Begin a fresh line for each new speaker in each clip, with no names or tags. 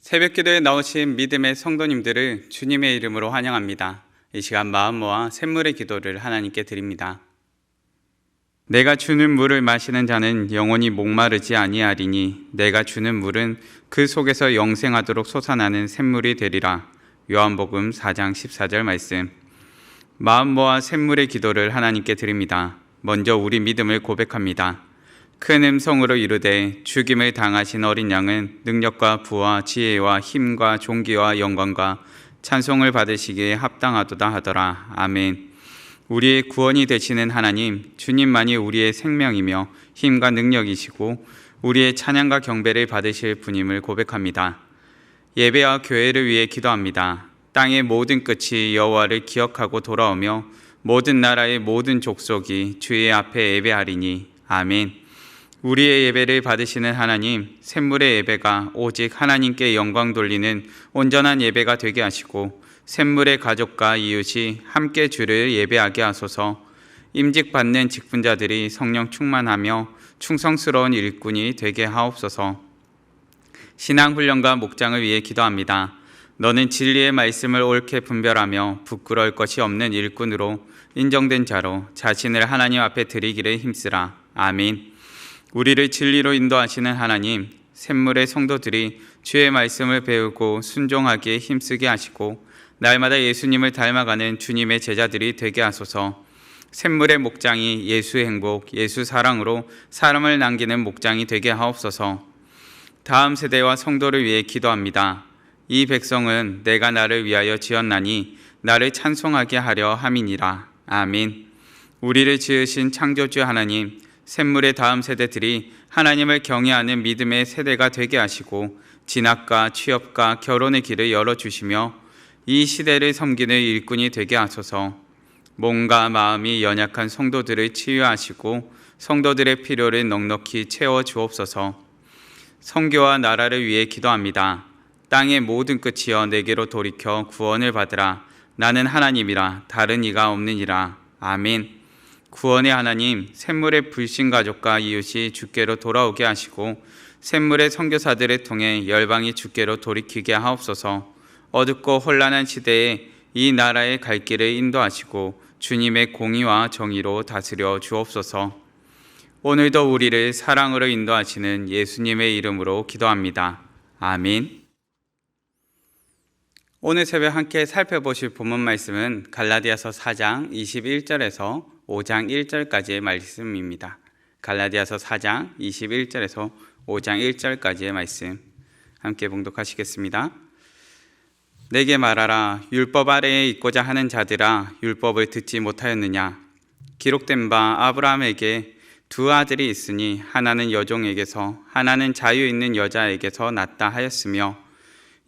새벽기도에 나오신 믿음의 성도님들을 주님의 이름으로 환영합니다. 이 시간 마음 모아 샘물의 기도를 하나님께 드립니다. 내가 주는 물을 마시는 자는 영원히 목마르지 아니하리니 내가 주는 물은 그 속에서 영생하도록 솟아나는 샘물이 되리라. 요한복음 4장 14절 말씀. 마음 모아 샘물의 기도를 하나님께 드립니다. 먼저 우리 믿음을 고백합니다. 큰 음성으로 이르되 죽임을 당하신 어린 양은 능력과 부와 지혜와 힘과 존귀와 영광과 찬송을 받으시기에 합당하도다 하더라. 아멘. 우리의 구원이 되시는 하나님, 주님만이 우리의 생명이며 힘과 능력이시고 우리의 찬양과 경배를 받으실 분임을 고백합니다. 예배와 교회를 위해 기도합니다. 땅의 모든 끝이 여호와를 기억하고 돌아오며 모든 나라의 모든 족속이 주의 앞에 예배하리니. 아멘. 우리의 예배를 받으시는 하나님, 샘물의 예배가 오직 하나님께 영광 돌리는 온전한 예배가 되게 하시고 샘물의 가족과 이웃이 함께 주를 예배하게 하소서. 임직받는 직분자들이 성령 충만하며 충성스러운 일꾼이 되게 하옵소서. 신앙훈련과 목장을 위해 기도합니다. 너는 진리의 말씀을 옳게 분별하며 부끄러울 것이 없는 일꾼으로 인정된 자로 자신을 하나님 앞에 드리기를 힘쓰라. 아멘. 우리를 진리로 인도하시는 하나님, 샘물의 성도들이 주의 말씀을 배우고 순종하기에 힘쓰게 하시고 날마다 예수님을 닮아가는 주님의 제자들이 되게 하소서. 샘물의 목장이 예수의 행복, 예수 사랑으로 사람을 남기는 목장이 되게 하옵소서. 다음 세대와 성도를 위해 기도합니다. 이 백성은 내가 나를 위하여 지었나니 나를 찬송하게 하려 함이니라. 아멘. 우리를 지으신 창조주 하나님, 샘물의 다음 세대들이 하나님을 경외하는 믿음의 세대가 되게 하시고 진학과 취업과 결혼의 길을 열어주시며 이 시대를 섬기는 일꾼이 되게 하소서. 몸과 마음이 연약한 성도들을 치유하시고 성도들의 필요를 넉넉히 채워주옵소서. 선교와 나라를 위해 기도합니다. 땅의 모든 끝이여 내게로 돌이켜 구원을 받으라. 나는 하나님이라 다른 이가 없느니라. 아멘. 구원의 하나님, 샘물의 불신가족과 이웃이 주께로 돌아오게 하시고 샘물의 선교사들을 통해 열방이 주께로 돌이키게 하옵소서. 어둡고 혼란한 시대에 이 나라의 갈 길을 인도하시고 주님의 공의와 정의로 다스려 주옵소서. 오늘도 우리를 사랑으로 인도하시는 예수님의 이름으로 기도합니다. 아멘. 오늘 새벽 함께 살펴보실 본문 말씀은 갈라디아서 4장 21절에서 5장 1절까지의 말씀입니다. 갈라디아서 4장 21절에서 5장 1절까지의 말씀 함께 봉독하시겠습니다. 내게 말하라. 율법 아래에 있고자 하는 자들아, 율법을 듣지 못하였느냐? 기록된 바 아브라함에게 두 아들이 있으니 하나는 여종에게서 하나는 자유 있는 여자에게서 낳다 하였으며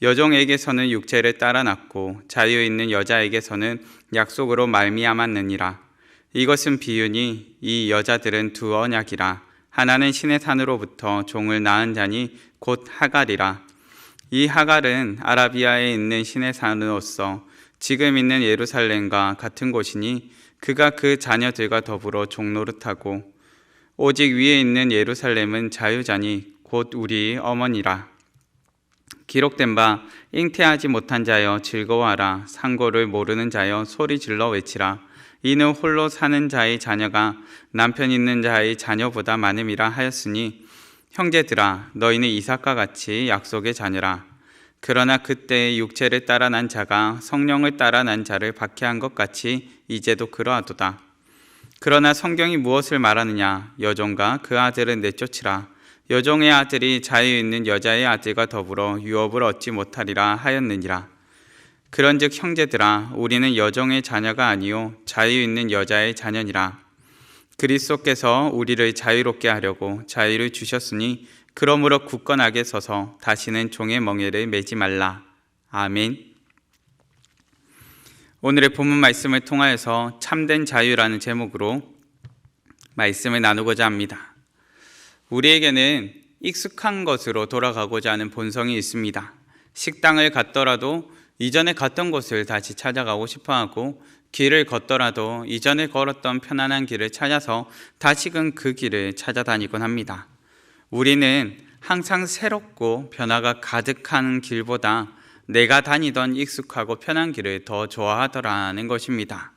여종에게서는 육체를 따라 낳고 자유 있는 여자에게서는 약속으로 말미암았느니라. 이것은 비유니 이 여자들은 두 언약이라. 하나는 신의 산으로부터 종을 낳은 자니 곧 하갈이라. 이 하갈은 아라비아에 있는 신의 산으로서 지금 있는 예루살렘과 같은 곳이니 그가 그 자녀들과 더불어 종노릇하고 오직 위에 있는 예루살렘은 자유자니 곧 우리 어머니라. 기록된 바 잉태하지 못한 자여 즐거워하라. 상고를 모르는 자여 소리 질러 외치라. 이는 홀로 사는 자의 자녀가 남편 있는 자의 자녀보다 많음이라 하였으니 형제들아, 너희는 이삭과 같이 약속의 자녀라. 그러나 그때 육체를 따라 난 자가 성령을 따라 난 자를 박해한 것 같이 이제도 그러하도다. 그러나 성경이 무엇을 말하느냐? 여종과 그 아들을 내쫓으라. 여종의 아들이 자유 있는 여자의 아들과 더불어 유업을 얻지 못하리라 하였느니라. 그런즉 형제들아, 우리는 여종의 자녀가 아니요 자유 있는 여자의 자녀니라. 그리스도께서 우리를 자유롭게 하려고 자유를 주셨으니 그러므로 굳건하게 서서 다시는 종의 멍에를 매지 말라. 아멘. 오늘의 본문 말씀을 통하여서 참된 자유라는 제목으로 말씀을 나누고자 합니다. 우리에게는 익숙한 것으로 돌아가고자 하는 본성이 있습니다. 식당을 갔더라도 이전에 갔던 곳을 다시 찾아가고 싶어하고 길을 걷더라도 이전에 걸었던 편안한 길을 찾아서 다시금 그 길을 찾아다니곤 합니다. 우리는 항상 새롭고 변화가 가득한 길보다 내가 다니던 익숙하고 편한 길을 더 좋아하더라는 것입니다.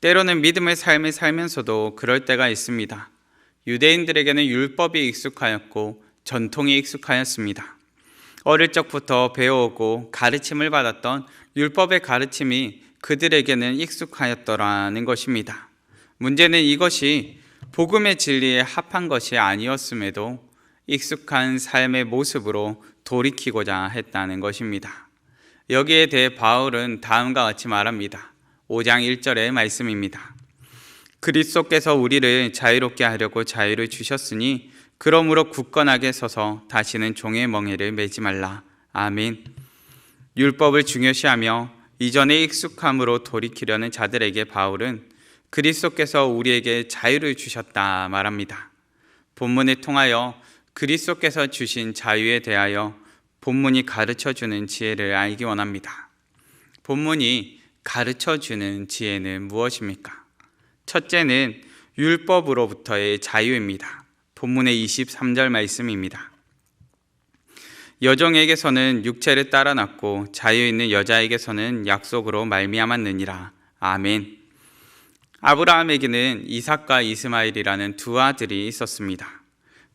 때로는 믿음의 삶을 살면서도 그럴 때가 있습니다. 유대인들에게는 율법이 익숙하였고 전통이 익숙하였습니다. 어릴 적부터 배워오고 가르침을 받았던 율법의 가르침이 그들에게는 익숙하였더라는 것입니다. 문제는 이것이 복음의 진리에 합한 것이 아니었음에도 익숙한 삶의 모습으로 돌이키고자 했다는 것입니다. 여기에 대해 바울은 다음과 같이 말합니다. 5장 1절의 말씀입니다. 그리스도께서 우리를 자유롭게 하려고 자유를 주셨으니 그러므로 굳건하게 서서 다시는 종의 멍에를 매지 말라. 아멘. 율법을 중요시하며 이전의 익숙함으로 돌이키려는 자들에게 바울은 그리스도께서 우리에게 자유를 주셨다 말합니다. 본문을 통하여 그리스도께서 주신 자유에 대하여 본문이 가르쳐주는 지혜를 알기 원합니다. 본문이 가르쳐주는 지혜는 무엇입니까? 첫째는 율법으로부터의 자유입니다. 본문의 23절 말씀입니다. 여종에게서는 육체를 따라 낳고 자유 있는 여자에게서는 약속으로 말미암았느니라. 아멘. 아브라함에게는 이삭과 이스마엘이라는 두 아들이 있었습니다.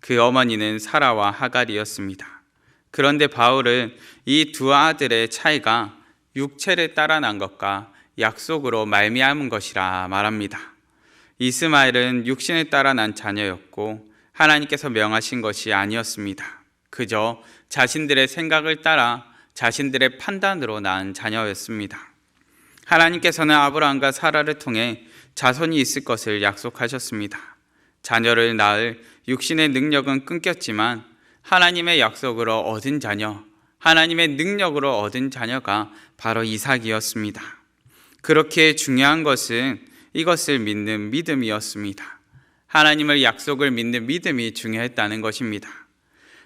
그 어머니는 사라와 하갈이었습니다. 그런데 바울은 이 두 아들의 차이가 육체를 따라 난 것과 약속으로 말미암은 것이라 말합니다. 이스마엘은 육신을 따라 난 자녀였고 하나님께서 명하신 것이 아니었습니다. 그저 자신들의 생각을 따라 자신들의 판단으로 낳은 자녀였습니다. 하나님께서는 아브라함과 사라를 통해 자손이 있을 것을 약속하셨습니다. 자녀를 낳을 육신의 능력은 끊겼지만 하나님의 약속으로 얻은 자녀, 하나님의 능력으로 얻은 자녀가 바로 이삭이었습니다. 그렇게 중요한 것은 이것을 믿는 믿음이었습니다. 하나님을 약속을 믿는 믿음이 중요했다는 것입니다.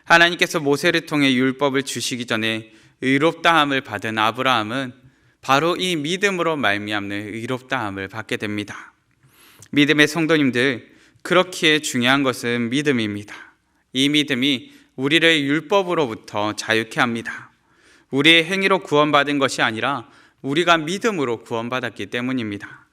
하나님께서 모세를 통해 율법을 주시기 전에 의롭다함을 받은 아브라함은 바로 이 믿음으로 말미암는 의롭다함을 받게 됩니다. 믿음의 성도님들, 그렇기에 중요한 것은 믿음입니다. 이 믿음이 우리를 율법으로부터 자유케 합니다. 우리의 행위로 구원받은 것이 아니라 우리가 믿음으로 구원받았기 때문입니다.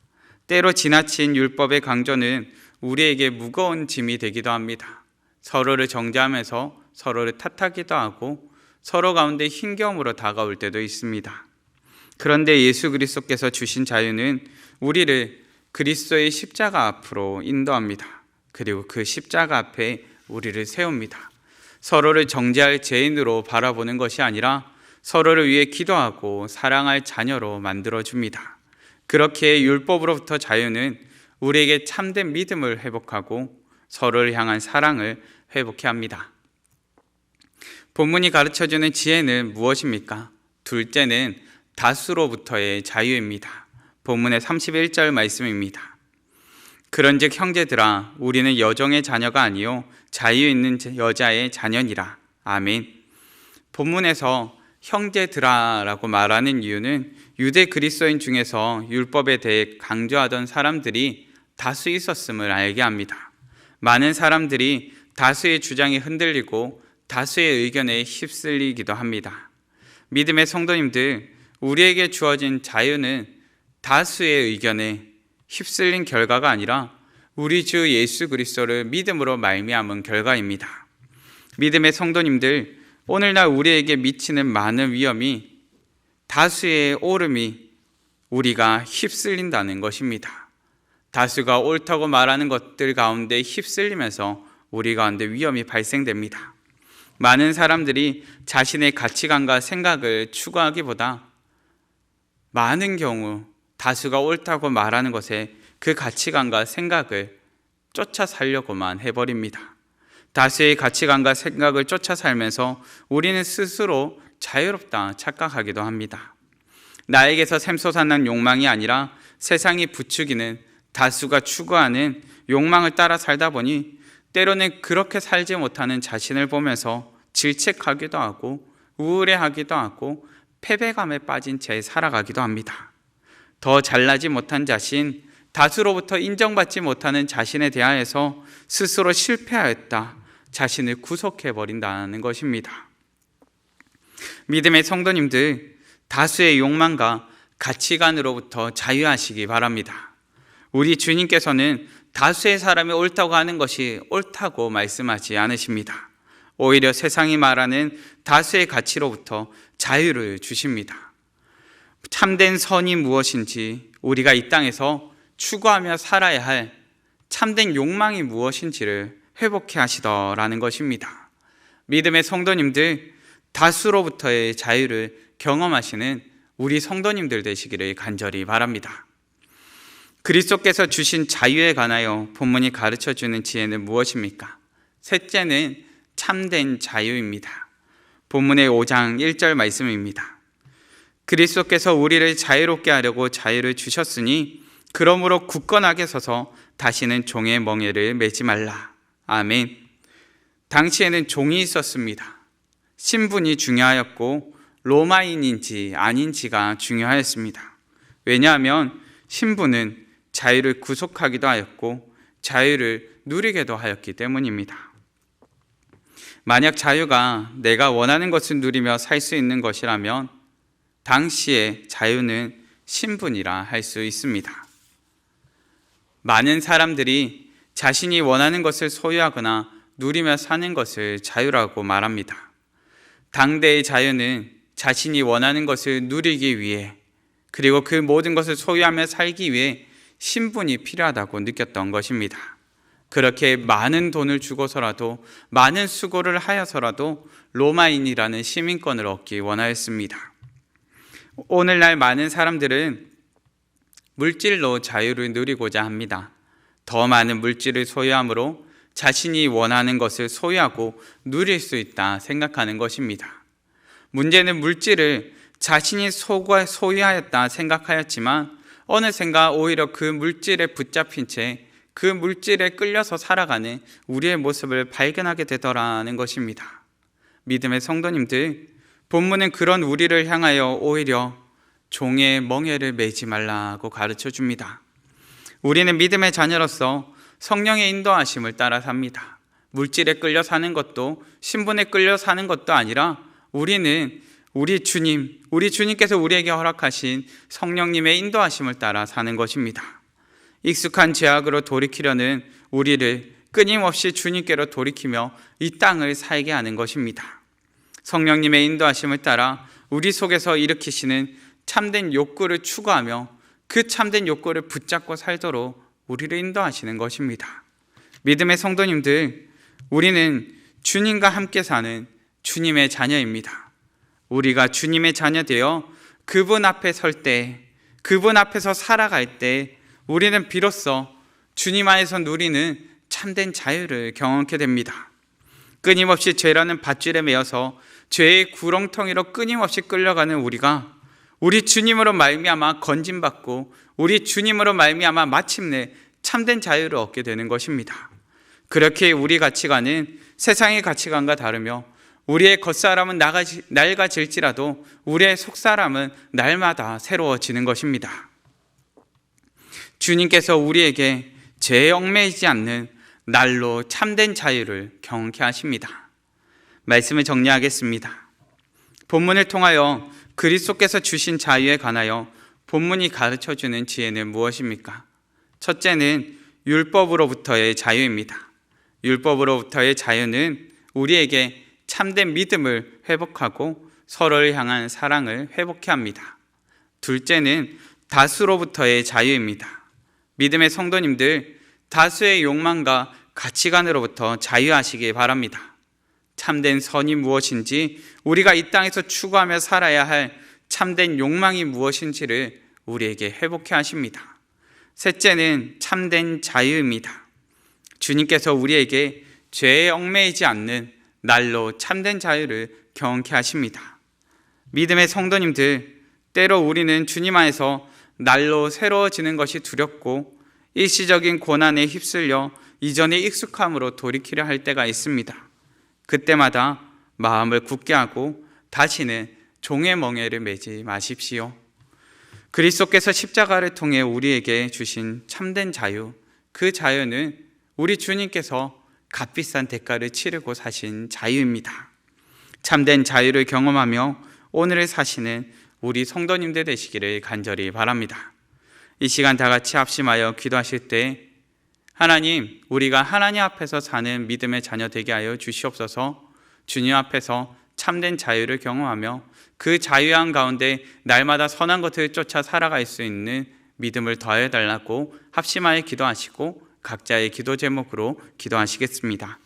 때로 지나친 율법의 강조는 우리에게 무거운 짐이 되기도 합니다. 서로를 정죄하면서 서로를 탓하기도 하고 서로 가운데 힘겨움으로 다가올 때도 있습니다. 그런데 예수 그리스도께서 주신 자유는 우리를 그리스도의 십자가 앞으로 인도합니다. 그리고 그 십자가 앞에 우리를 세웁니다. 서로를 정죄할 죄인으로 바라보는 것이 아니라 서로를 위해 기도하고 사랑할 자녀로 만들어줍니다. 그렇게 율법으로부터 자유는 우리에게 참된 믿음을 회복하고 서로를 향한 사랑을 회복해 합니다. 본문이 가르쳐주는 지혜는 무엇입니까? 둘째는 다수로부터의 자유입니다. 본문의 31절 말씀입니다. 그런즉 형제들아, 우리는 여종의 자녀가 아니요 자유 있는 여자의 자녀니라. 아멘. 본문에서 형제들아라고 말하는 이유는 유대 그리스도인 중에서 율법에 대해 강조하던 사람들이 다수 있었음을 알게 합니다. 많은 사람들이 다수의 주장에 흔들리고 다수의 의견에 휩쓸리기도 합니다. 믿음의 성도님들, 우리에게 주어진 자유는 다수의 의견에 휩쓸린 결과가 아니라 우리 주 예수 그리스도를 믿음으로 말미암은 결과입니다. 믿음의 성도님들, 오늘날 우리에게 미치는 많은 위험이 다수의 오름이 우리가 휩쓸린다는 것입니다. 다수가 옳다고 말하는 것들 가운데 휩쓸리면서 우리 가운데 위험이 발생됩니다. 많은 사람들이 자신의 가치관과 생각을 추구하기보다 많은 경우 다수가 옳다고 말하는 것에 그 가치관과 생각을 쫓아 살려고만 해버립니다. 다수의 가치관과 생각을 쫓아 살면서 우리는 스스로 자유롭다 착각하기도 합니다. 나에게서 샘솟아난 욕망이 아니라 세상이 부추기는 다수가 추구하는 욕망을 따라 살다 보니 때로는 그렇게 살지 못하는 자신을 보면서 질책하기도 하고 우울해하기도 하고 패배감에 빠진 채 살아가기도 합니다. 더 잘나지 못한 자신, 다수로부터 인정받지 못하는 자신에 대하여서 스스로 실패하였다, 자신을 구속해 버린다는 것입니다. 믿음의 성도님들, 다수의 욕망과 가치관으로부터 자유하시기 바랍니다. 우리 주님께서는 다수의 사람이 옳다고 하는 것이 옳다고 말씀하지 않으십니다. 오히려 세상이 말하는 다수의 가치로부터 자유를 주십니다. 참된 선이 무엇인지, 우리가 이 땅에서 추구하며 살아야 할 참된 욕망이 무엇인지를 회복해 하시더라는 것입니다. 믿음의 성도님들, 다수로부터의 자유를 경험하시는 우리 성도님들 되시기를 간절히 바랍니다. 그리스도께서 주신 자유에 관하여 본문이 가르쳐주는 지혜는 무엇입니까? 셋째는 참된 자유입니다. 본문의 5장 1절 말씀입니다. 그리스도께서 우리를 자유롭게 하려고 자유를 주셨으니 그러므로 굳건하게 서서 다시는 종의 멍에를 매지 말라. 아멘. 당시에는 종이 있었습니다. 신분이 중요하였고 로마인인지 아닌지가 중요하였습니다. 왜냐하면 신분은 자유를 구속하기도 하였고 자유를 누리게도 하였기 때문입니다. 만약 자유가 내가 원하는 것을 누리며 살 수 있는 것이라면 당시의 자유는 신분이라 할 수 있습니다. 많은 사람들이 자신이 원하는 것을 소유하거나 누리며 사는 것을 자유라고 말합니다. 당대의 자유는 자신이 원하는 것을 누리기 위해, 그리고 그 모든 것을 소유하며 살기 위해 신분이 필요하다고 느꼈던 것입니다. 그렇게 많은 돈을 주고서라도, 많은 수고를 하여서라도 로마인이라는 시민권을 얻기 원하였습니다. 오늘날 많은 사람들은 물질로 자유를 누리고자 합니다. 더 많은 물질을 소유함으로 자신이 원하는 것을 소유하고 누릴 수 있다 생각하는 것입니다. 문제는 물질을 자신이 소유하였다 생각하였지만 어느샌가 오히려 그 물질에 붙잡힌 채 그 물질에 끌려서 살아가는 우리의 모습을 발견하게 되더라는 것입니다. 믿음의 성도님들, 본문은 그런 우리를 향하여 오히려 종의 멍에를 매지 말라고 가르쳐 줍니다. 우리는 믿음의 자녀로서 성령의 인도하심을 따라 삽니다. 물질에 끌려 사는 것도, 신분에 끌려 사는 것도 아니라 우리는 우리 주님께서 우리에게 허락하신 성령님의 인도하심을 따라 사는 것입니다. 익숙한 죄악으로 돌이키려는 우리를 끊임없이 주님께로 돌이키며 이 땅을 살게 하는 것입니다. 성령님의 인도하심을 따라 우리 속에서 일으키시는 참된 욕구를 추구하며 그 참된 욕구를 붙잡고 살도록 우리를 인도하시는 것입니다. 믿음의 성도님들, 우리는 주님과 함께 사는 주님의 자녀입니다. 우리가 주님의 자녀 되어 그분 앞에 설 때, 그분 앞에서 살아갈 때 우리는 비로소 주님 안에서 누리는 참된 자유를 경험하게 됩니다. 끊임없이 죄라는 밧줄에 매여서 죄의 구렁텅이로 끊임없이 끌려가는 우리가 우리 주님으로 말미암아 건짐받고 우리 주님으로 말미암아 마침내 참된 자유를 얻게 되는 것입니다. 그렇게 우리 가치관은 세상의 가치관과 다르며 우리의 겉사람은 낡아질지라도 우리의 속사람은 날마다 새로워지는 것입니다. 주님께서 우리에게 죄에 얽매이지 않는 날로 참된 자유를 경험케 하십니다. 말씀을 정리하겠습니다. 본문을 통하여 그리스도께서 주신 자유에 관하여 본문이 가르쳐주는 지혜는 무엇입니까? 첫째는 율법으로부터의 자유입니다. 율법으로부터의 자유는 우리에게 참된 믿음을 회복하고 서로를 향한 사랑을 회복케 합니다. 둘째는 다수로부터의 자유입니다. 믿음의 성도님들, 다수의 욕망과 가치관으로부터 자유하시기 바랍니다. 참된 선이 무엇인지, 우리가 이 땅에서 추구하며 살아야 할 참된 욕망이 무엇인지를 우리에게 회복해 하십니다. 셋째는 참된 자유입니다. 주님께서 우리에게 죄에 얽매이지 않는 날로 참된 자유를 경험케 하십니다. 믿음의 성도님들, 때로 우리는 주님 안에서 날로 새로워지는 것이 두렵고 일시적인 고난에 휩쓸려 이전의 익숙함으로 돌이키려 할 때가 있습니다. 그때마다 마음을 굳게 하고 다시는 종의 멍에를 매지 마십시오. 그리스도께서 십자가를 통해 우리에게 주신 참된 자유, 그 자유는 우리 주님께서 값비싼 대가를 치르고 사신 자유입니다. 참된 자유를 경험하며 오늘을 사시는 우리 성도님들 되시기를 간절히 바랍니다. 이 시간 다 같이 합심하여 기도하실 때 하나님, 우리가 하나님 앞에서 사는 믿음의 자녀 되게 하여 주시옵소서. 주님 앞에서 참된 자유를 경험하며 그 자유한 가운데 날마다 선한 것을 쫓아 살아갈 수 있는 믿음을 더해 달라고 합심하여 기도하시고 각자의 기도 제목으로 기도하시겠습니다.